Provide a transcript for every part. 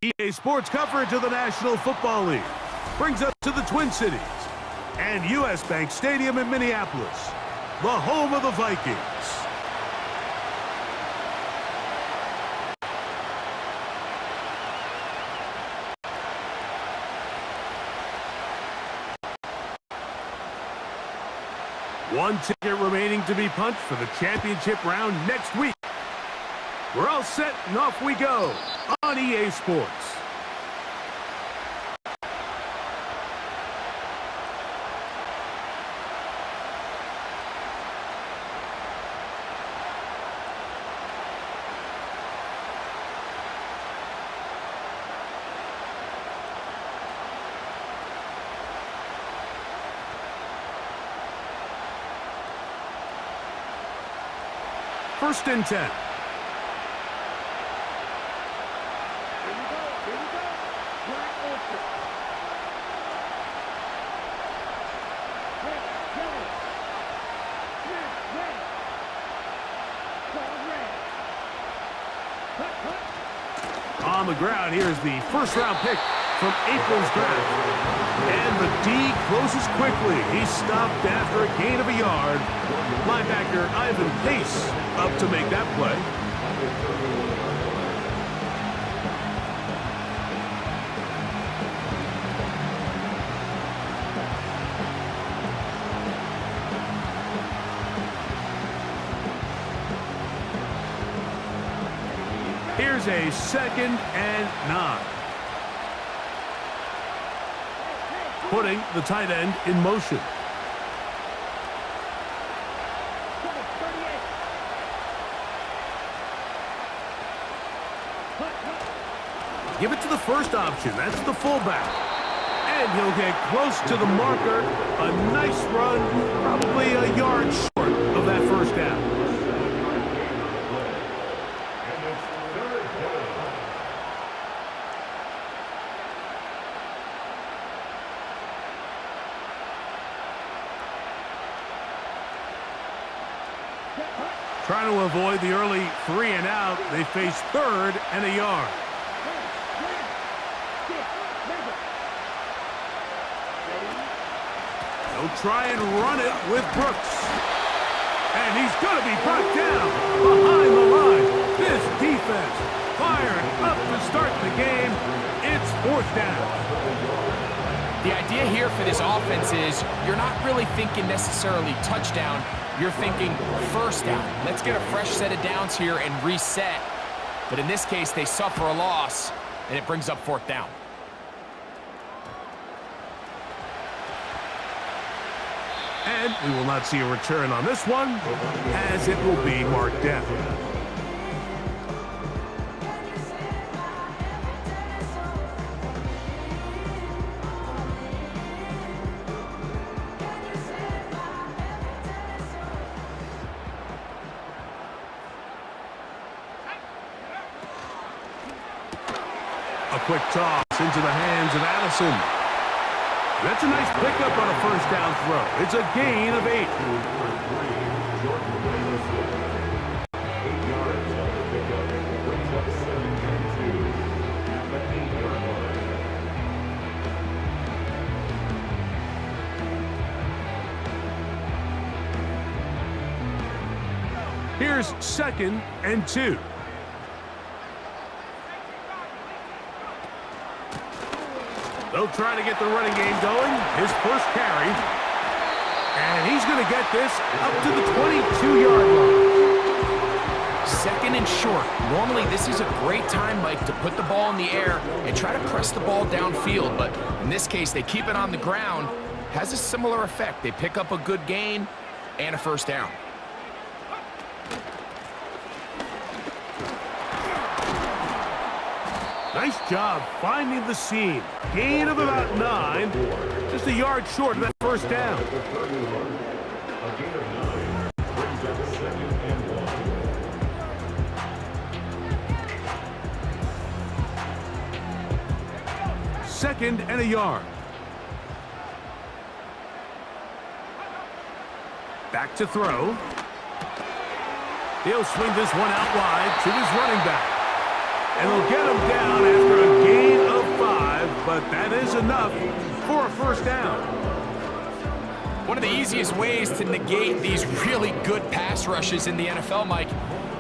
EA Sports coverage of the National Football League brings us to the Twin Cities and U.S. Bank Stadium in Minneapolis, the home of the Vikings. One ticket remaining to be punched for the championship round next week. We're all set and off we go on EA Sports. First and 10. On the ground, here's the first-round pick from April's draft. And the D closes quickly. He's stopped after a gain of a yard. Linebacker Ivan Pace up to make that play. Here's a 2nd and 9. Putting the tight end in motion. Give it to the first option. That's the fullback. And he'll get close to the marker. A nice run, probably a yard short of that first down. Trying to avoid the early 3 and out, they face 3rd and a yard. They'll try and run it with Brooks. And he's going to be brought down behind the line. This defense fired up to start the game. It's 4th down. The idea here for this offense is you're not really thinking necessarily touchdown. You're thinking first down. Let's get a fresh set of downs here and reset. But in this case, they suffer a loss, and it brings up 4th down. And we will not see a return on this one, as it will be marked down. A quick toss into the hands of Addison. That's a nice pickup on a first down throw. It's a gain of 8. Here's 2nd and 2. They'll try to get the running game going. His first carry. And he's going to get this up to the 22-yard line. 2nd and short. Normally, this is a great time, Mike, to put the ball in the air and try to press the ball downfield. But in this case, they keep it on the ground. Has a similar effect. They pick up a good gain and a first down. Nice job finding the seam. Gain of about 9. Just a yard short of that first down. Second and a yard. Back to throw. He'll swing this one out wide to his running back. And they'll get him down after a gain of 5, but that is enough for a first down. One of the easiest ways to negate these really good pass rushes in the NFL, Mike,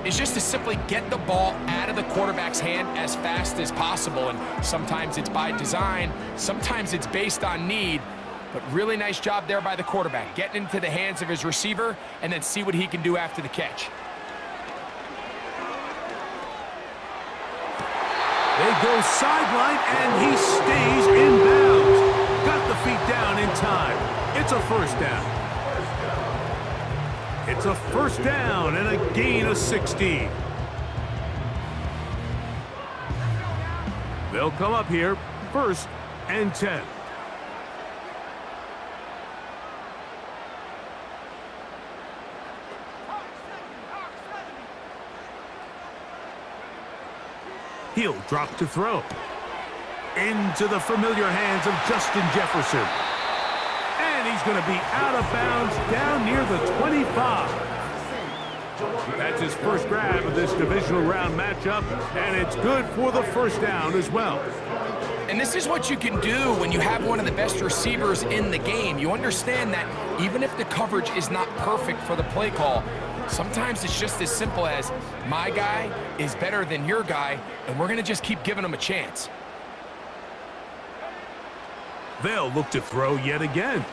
is just to simply get the ball out of the quarterback's hand as fast as possible. And sometimes it's by design, sometimes it's based on need, but really nice job there by the quarterback, getting into the hands of his receiver and then see what he can do after the catch. They go sideline, and he stays in bounds. Got the feet down in time. It's a first down. It's a first down and a gain of 16. They'll come up here, 1st and 10. He'll drop to throw. Into the familiar hands of Justin Jefferson. And he's going to be out of bounds down near the 25. That's his first grab of this divisional round matchup, and it's good for the first down as well. And this is what you can do when you have one of the best receivers in the game. You understand that even if the coverage is not perfect for the play call, sometimes it's just as simple as my guy is better than your guy, and we're going to just keep giving him a chance. They'll look to throw yet again.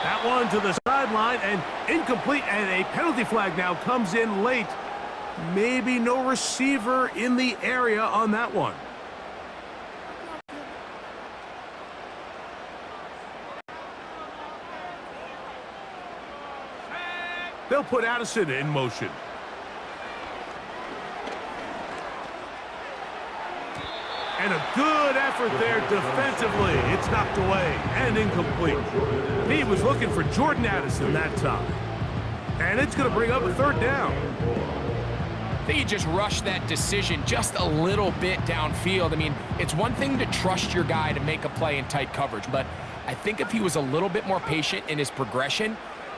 That one to the sideline and incomplete, and a penalty flag now comes in late. Maybe no receiver in the area on that one. They'll put Addison in motion. And a good effort there defensively. It's knocked away and incomplete. He was looking for Jordan Addison that time. And it's going to bring up a 3rd down. I think he just rushed that decision just a little bit downfield. I mean, it's one thing to trust your guy to make a play in tight coverage, but I think if he was a little bit more patient in his progression,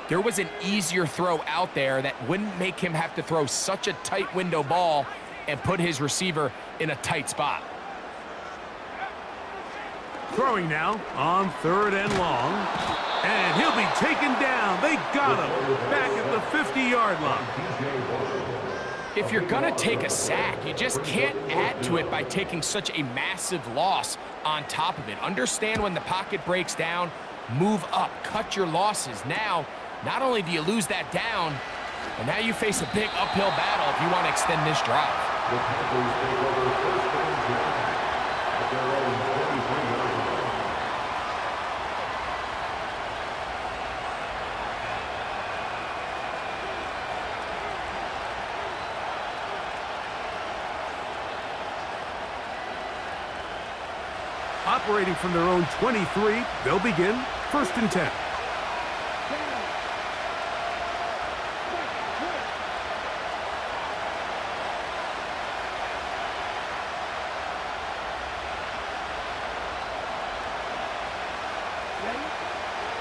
there was an easier throw out there that wouldn't make him have to throw such a tight window ball and put his receiver in a tight spot. Throwing now on 3rd and long. And he'll be taken down. They got him back at the 50-yard line. If you're going to take a sack, you just can't add to it by taking such a massive loss on top of it. Understand when the pocket breaks down, move up, cut your losses. Now, not only do you lose that down, but now you face a big uphill battle if you want to extend this drive. Operating from their own 23, they'll begin 1st and 10.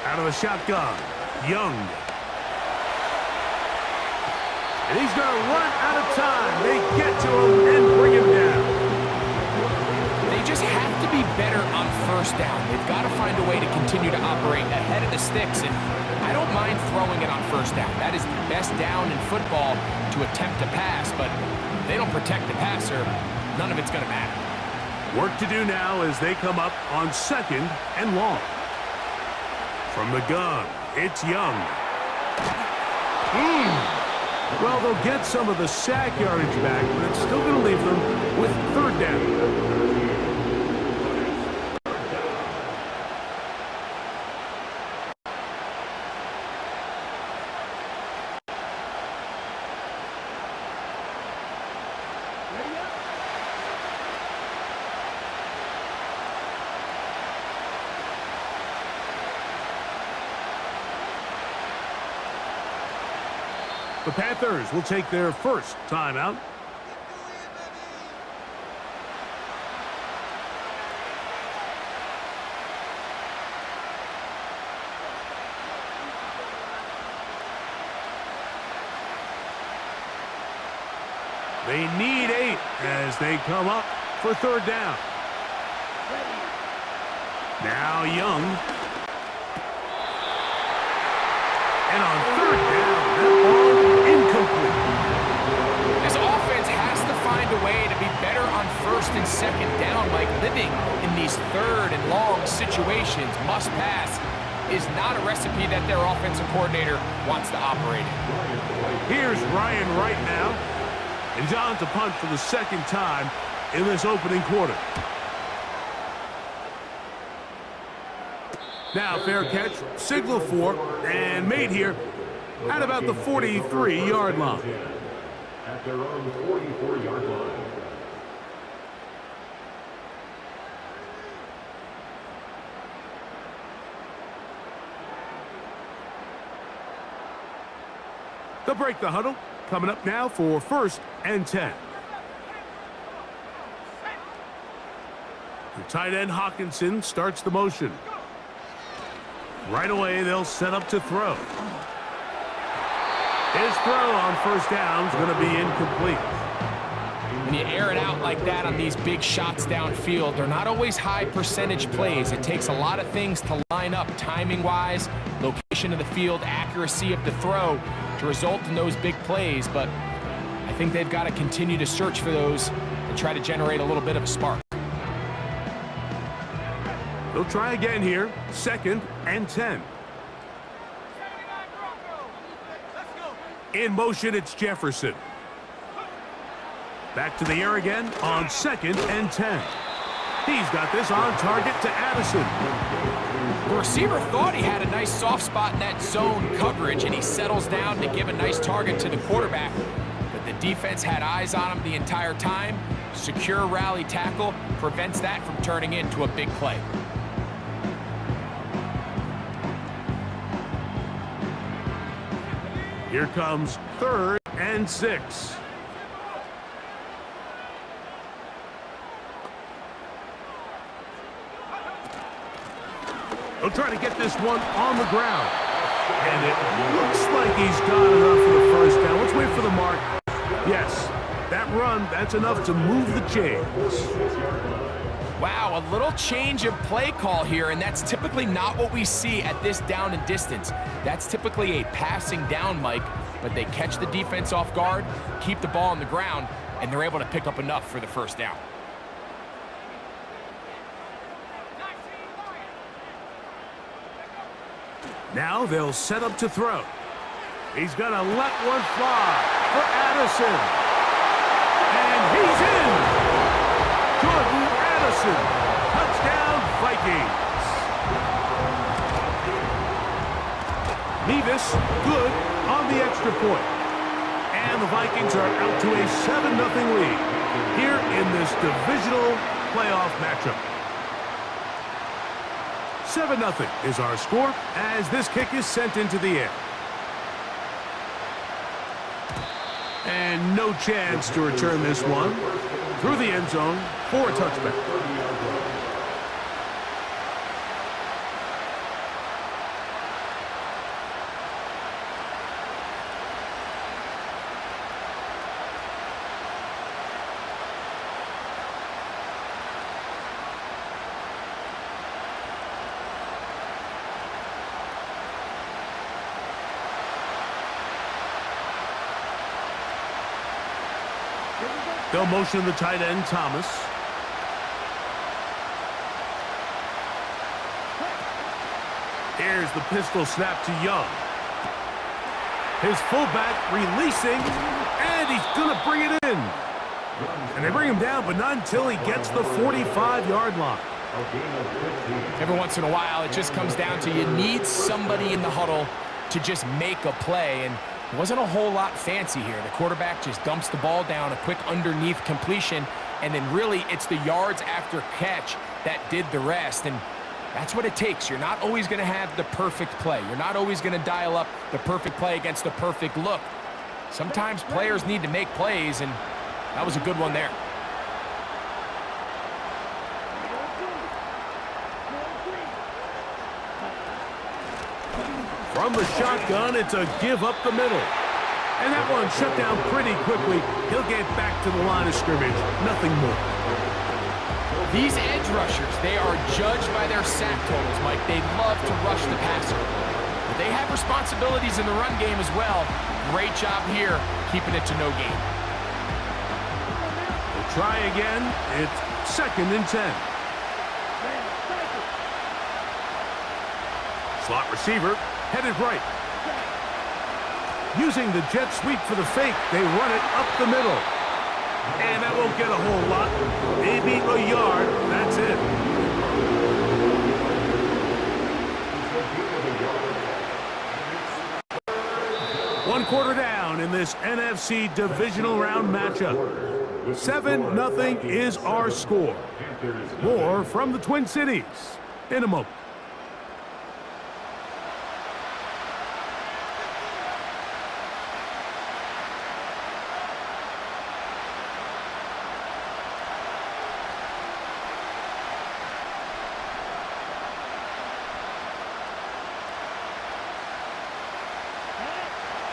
Out of the shotgun, Young. And he's going to run out of time. They get to him and bring him down. They just have to be better on 1st down. They've got to find a way to continue to operate ahead of the sticks, and I don't mind throwing it on 1st down. That is the best down in football to attempt to pass, but if they don't protect the passer, none of it's going to matter. Work to do now as they come up on 2nd and long. From the gun, it's Young. Well, they'll get some of the sack yardage back, but it's still going to leave them with 3rd down. The Panthers will take their first timeout. They need 8 as they come up for third down. Now Young. And on third down, that ball incomplete. This offense has to find a way to be better on first and second down, like living in these third and long situations. Must pass is not a recipe that their offensive coordinator wants to operate in. Here's Ryan right now. And he's on to punt for the second time in this opening quarter. Now fair catch, signal for, and made here at about the 43-yard line. At their own 44-yard line. They'll break the huddle. Coming up now for 1st and 10. The tight end Hawkinson starts the motion. Right away, they'll set up to throw. His throw on first down is going to be incomplete. When you air it out like that on these big shots downfield, they're not always high percentage plays. It takes a lot of things to line up timing-wise, location of the field, accuracy of the throw to result in those big plays. But I think they've got to continue to search for those and try to generate a little bit of a spark. They'll try again here. 2nd and 10. In motion, it's Jefferson. Back to the air again on 2nd and 10. He's got this on target to Addison. The receiver thought he had a nice soft spot in that zone coverage, and he settles down to give a nice target to the quarterback. But the defense had eyes on him the entire time. Secure rally tackle prevents that from turning into a big play. Here comes 3rd and 6. They'll try to get this one on the ground. And it looks like he's got enough for the first down. Let's wait for the mark. Yes, that run, that's enough to move the chains. Wow, a little change of play call here, and that's typically not what we see at this down and distance. That's typically a passing down, Mike, but they catch the defense off guard, keep the ball on the ground, and they're able to pick up enough for the first down. Now they'll set up to throw. He's going to let one fly for Addison. And he's in. Jordan Addison. Touchdown, Vikings. Nevis, good on the extra point. And the Vikings are out to a 7-0 lead here in this divisional playoff matchup. 7-0 is our score as this kick is sent into the air. And no chance to return this one through the end zone for a touchback. They'll motion the tight end, Thomas. Here's the pistol snap to Young. His fullback releasing, and he's going to bring it in. And they bring him down, but not until he gets the 45-yard line. Every once in a while, it just comes down to you need somebody in the huddle to just make a play, and it wasn't a whole lot fancy here. The quarterback just dumps the ball down, a quick underneath completion, and then really it's the yards after catch that did the rest. And that's what it takes. You're not always going to have the perfect play. You're not always going to dial up the perfect play against the perfect look. Sometimes players need to make plays, and that was a good one there. From the shotgun, it's a give up the middle. And that one shut down pretty quickly. He'll get back to the line of scrimmage. Nothing more. These edge rushers, they are judged by their sack totals, Mike. They love to rush the passer. But they have responsibilities in the run game as well. Great job here, keeping it to no gain. We'll try again. It's 2nd and 10. Slot receiver, headed right. Using the jet sweep for the fake, they run it up the middle. And that won't get a whole lot. Maybe a yard, that's it. One quarter down in this NFC divisional round matchup. 7-0 is our score. More from the Twin Cities in a moment.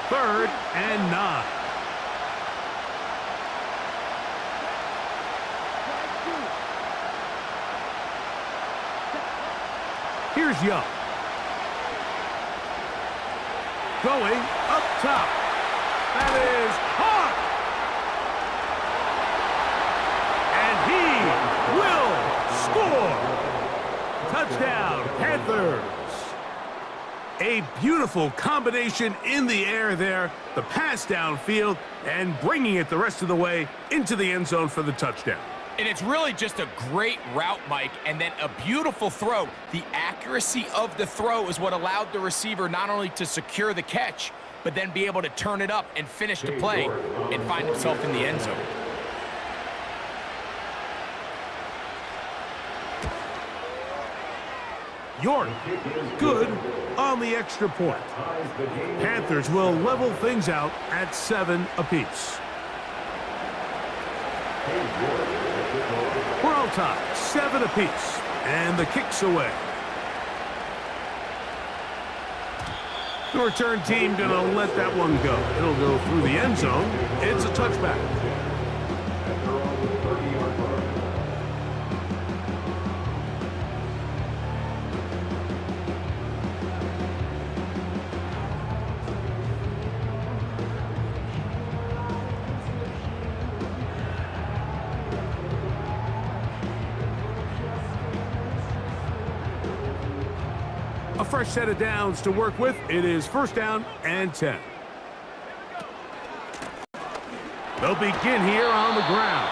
Third and 9. Here's Young. Going up top. That is hot. And he will score. Touchdown, Panthers. A beautiful combination in the air there, the pass downfield, and bringing it the rest of the way into the end zone for the touchdown. And it's really just a great route, Mike, and then a beautiful throw. The accuracy of the throw is what allowed the receiver not only to secure the catch, but then be able to turn it up and finish the play and find himself in the end zone. York, good on the extra point. Panthers will level things out at 7 apiece. We're all tied, 7 apiece, and the kick's away. The return team gonna let that one go. It'll go through the end zone. It's a touchback. A fresh set of downs to work with. It is 1st down and 10. They'll begin here on the ground.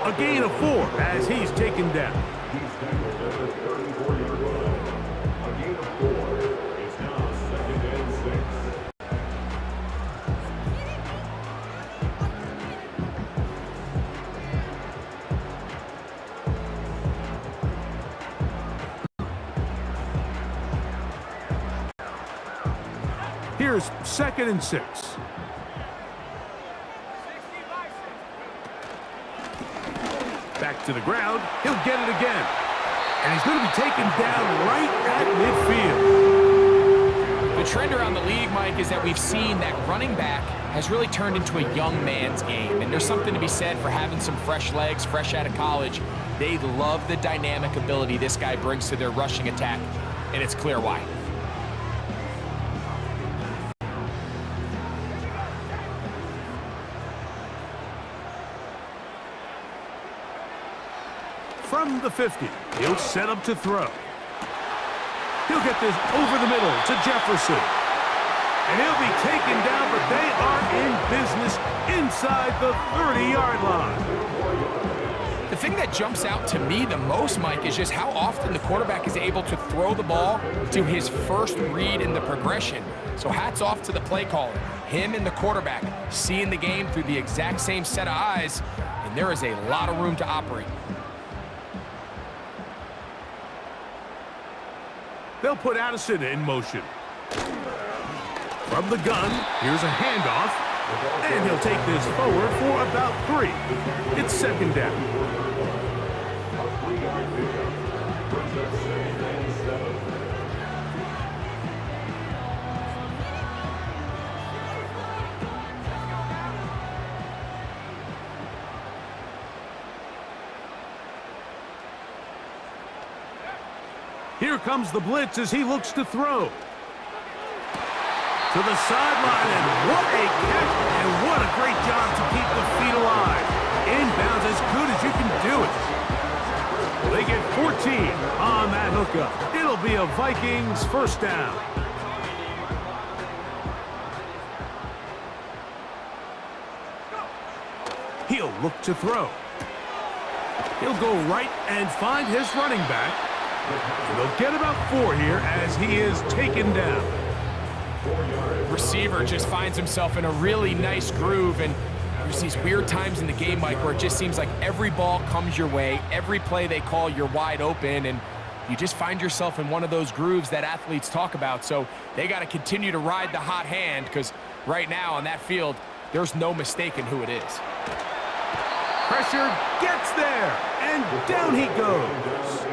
A gain of 4 as he's taken down. Here's 2nd and 6. Back to the ground. He'll get it again. And he's going to be taken down right at midfield. The trend around the league, Mike, is that we've seen that running back has really turned into a young man's game. And there's something to be said for having some fresh legs, fresh out of college. They love the dynamic ability this guy brings to their rushing attack. And it's clear why. From the 50, he'll set up to throw. He'll get this over the middle to Jefferson. And he'll be taken down, but they are in business inside the 30-yard line. The thing that jumps out to me the most, Mike, is just how often the quarterback is able to throw the ball to his first read in the progression. So hats off to the play caller. Him and the quarterback seeing the game through the exact same set of eyes, and there is a lot of room to operate. They'll put Addison in motion. From the gun, here's a handoff, and he'll take this forward for about 3. It's 2nd down. Here comes the blitz as he looks to throw. To the sideline, and what a catch, and what a great job to keep the feet alive. Inbounds as good as you can do it. They get 14 on that hookup. It'll be a Vikings first down. He'll look to throw. He'll go right and find his running back. And they'll get about 4 here as he is taken down. Receiver just finds himself in a really nice groove, and there's these weird times in the game, Mike, where it just seems like every ball comes your way, every play they call, you're wide open, and you just find yourself in one of those grooves that athletes talk about. So they got to continue to ride the hot hand, because right now on that field, there's no mistaking who it is. Pressure gets there, and down he goes.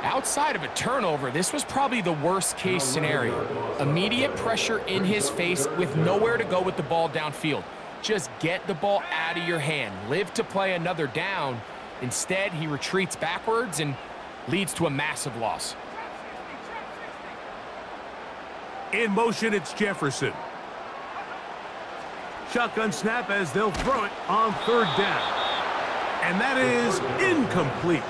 Outside of a turnover, this was probably the worst-case scenario. Immediate pressure in his face with nowhere to go with the ball downfield. Just get the ball out of your hand. Live to play another down. Instead, he retreats backwards and leads to a massive loss. In motion, it's Jefferson. Shotgun snap as they'll throw it on 3rd down. And that is incomplete.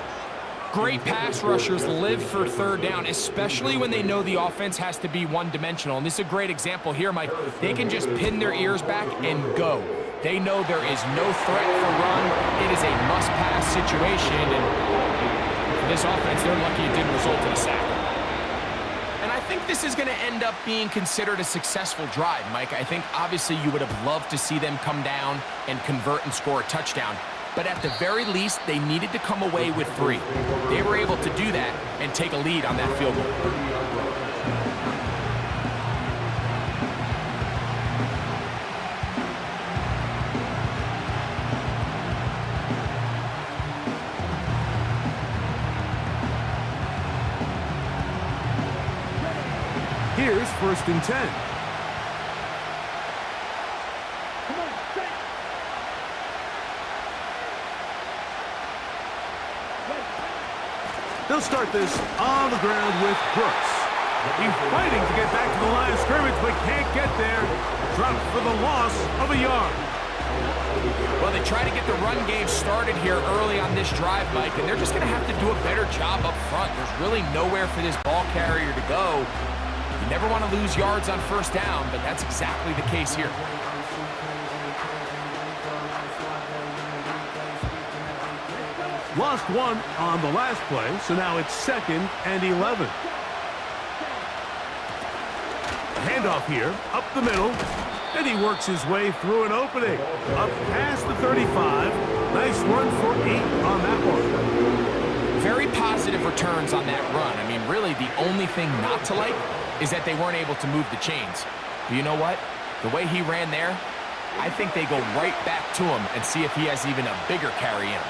Great pass rushers live for 3rd down, especially when they know the offense has to be one-dimensional. And this is a great example here, Mike. They can just pin their ears back and go. They know there is no threat for run. It is a must-pass situation. And for this offense, they're lucky it didn't result in a sack. And I think this is going to end up being considered a successful drive, Mike. I think obviously you would have loved to see them come down and convert and score a touchdown. But at the very least, they needed to come away with 3. They were able to do that and take a lead on that field goal. Here's 1st and 10. They'll start this on the ground with Brooks. He's fighting to get back to the line of scrimmage, but can't get there. Dropped for the loss of a yard. Well, they try to get the run game started here early on this drive, Mike, and they're just going to have to do a better job up front. There's really nowhere for this ball carrier to go. You never want to lose yards on 1st down, but that's exactly the case here. Lost 1 on the last play, so now it's 2nd and 11. Handoff here, up the middle, and he works his way through an opening. Up past the 35. Nice run for 8 on that one. Very positive returns on that run. I mean, really, the only thing not to like is that they weren't able to move the chains. But you know what? The way he ran there, I think they go right back to him and see if he has even a bigger carry in him.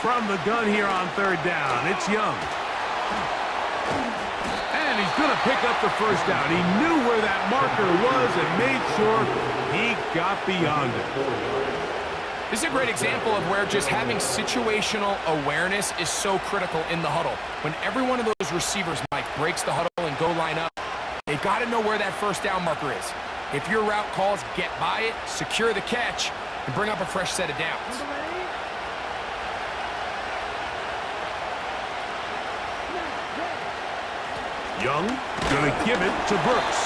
From the gun here on 3rd down, it's Young. And he's going to pick up the 1st down. He knew where that marker was and made sure he got beyond it. This is a great example of where just having situational awareness is so critical in the huddle. When every one of those receivers, Mike, breaks the huddle and go line up, they've got to know where that 1st down marker is. If your route calls, get by it, secure the catch, and bring up a fresh set of downs. Young gonna give it to Brooks.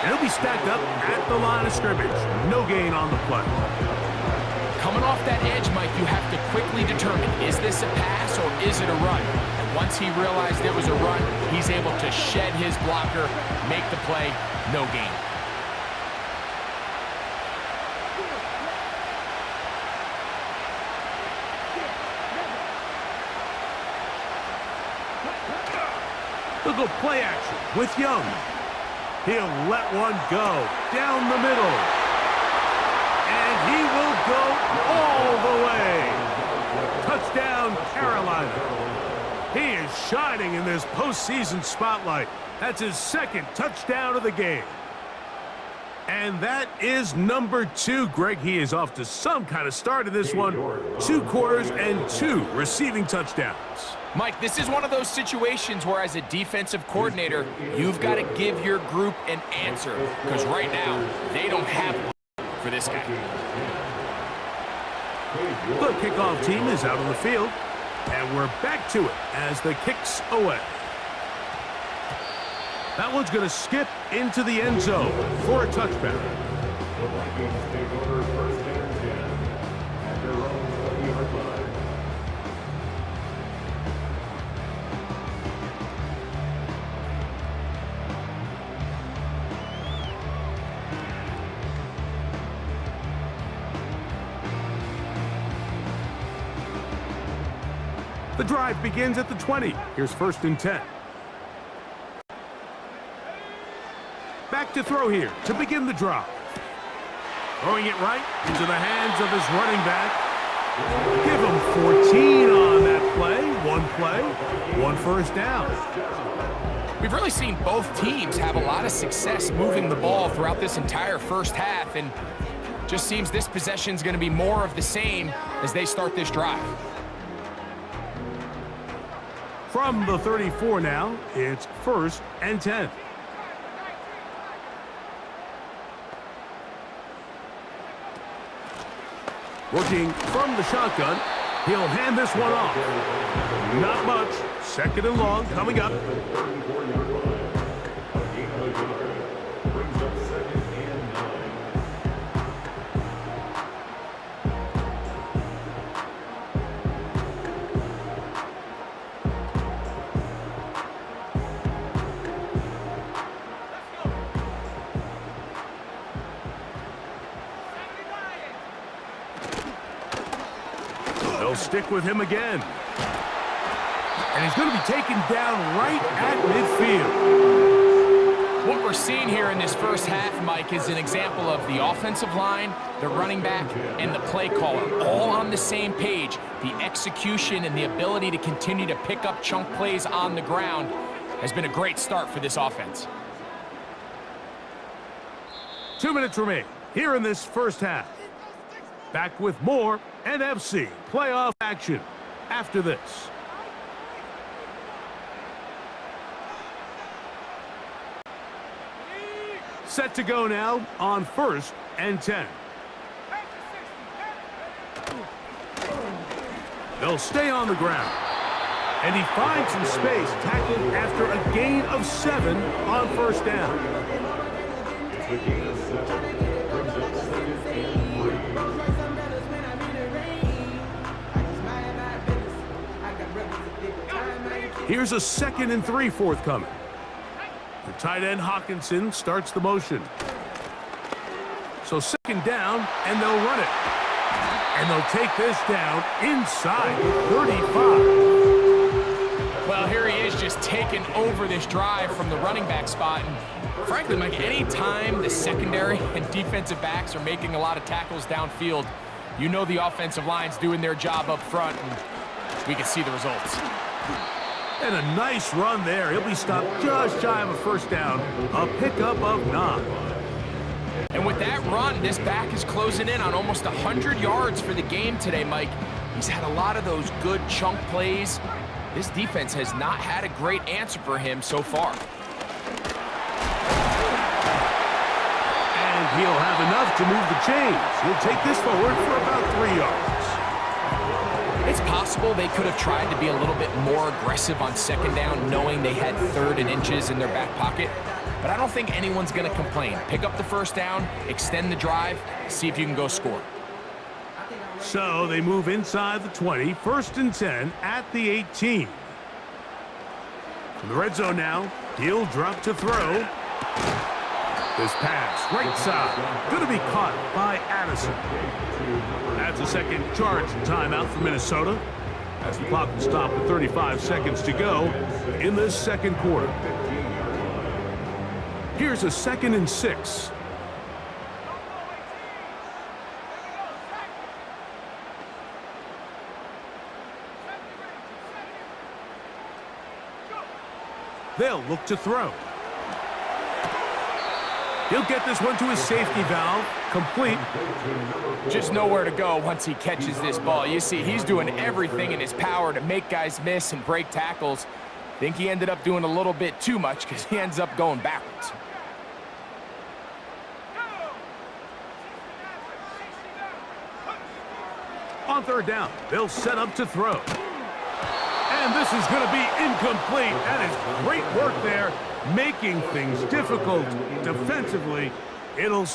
And he'll be stacked up at the line of scrimmage. No gain on the play. Coming off that edge, Mike, you have to quickly determine, is this a pass or is it a run? And once he realized it was a run, he's able to shed his blocker, make the play, no gain. They'll go play action with Young. He'll let one go down the middle. And he will go all the way. Touchdown, Carolina. He is shining in this postseason spotlight. That's his 2nd touchdown of the game. And that is number 2. Greg, he is off to some kind of start in this one. 2 quarters and 2 receiving touchdowns. Mike, this is one of those situations where as a defensive coordinator, you've got to give your group an answer. Because right now, they don't have one for this guy. The kickoff team is out on the field. And we're back to it as the kick's away. That one's going to skip into the end zone for a touchback. The Vikings take over first and 10 at their own 20-yard line. The drive begins at the 20. Here's first and 10. Back to throw here to begin the drive. Throwing it right into the hands of his running back. Give him 14 on that play, one first down. We've really seen both teams have a lot of success moving the ball throughout this entire first half, and just seems this possession's going to be more of the same as they start this drive. From the 34 now, it's first and 10. Working from the shotgun, he'll hand this one off. Not much. Second and long coming up. They'll stick with him again. And he's going to be taken down right at midfield. What we're seeing here in this first half, Mike, is an example of the offensive line, the running back, and the play caller all on the same page. The execution and the ability to continue to pick up chunk plays on the ground has been a great start for this offense. 2 minutes remain here in this first half. Back with more NFC playoff action after this. Set to go now on first and 10. They'll stay on the ground. And he finds some space, tackling after a gain of 7 on first down. The gain of 7 brings up second and 3. Here's a 2nd and 3 forthcoming. The tight end Hawkinson starts the motion. So 2nd down, and they'll run it. And they'll take this down inside 35. Well, here he is just taking over this drive from the running back spot. And frankly, Mike, any time the secondary and defensive backs are making a lot of tackles downfield, you know the offensive line's doing their job up front, and we can see the results. And a nice run there. He'll be stopped just shy of a first down. A pickup of 9. And with that run, this back is closing in on almost 100 yards for the game today, Mike. He's had a lot of those good chunk plays. This defense has not had a great answer for him so far. And he'll have enough to move the chains. He'll take this forward for about 3 yards. It's possible they could have tried to be a little bit more aggressive on 2nd down, knowing they had 3rd and inches in their back pocket. But I don't think anyone's going to complain. Pick up the first down, extend the drive, see if you can go score. So they move inside the 20, 1st and 10 at the 18. From the red zone now, he'll drop to throw. This pass, right side, going to be caught by Addison. That's a second charge timeout for Minnesota, as the clock will stop with 35 seconds to go in this second quarter. Here's a 2nd and 6. They'll look to throw. He'll get this one to his safety valve. Complete. Just nowhere to go once he catches this ball. You see, he's doing everything in his power to make guys miss and break tackles. Think he ended up doing a little bit too much because he ends up going backwards. On third down, they'll set up to throw. And this is going to be incomplete. That is great work there, making things difficult defensively. It'll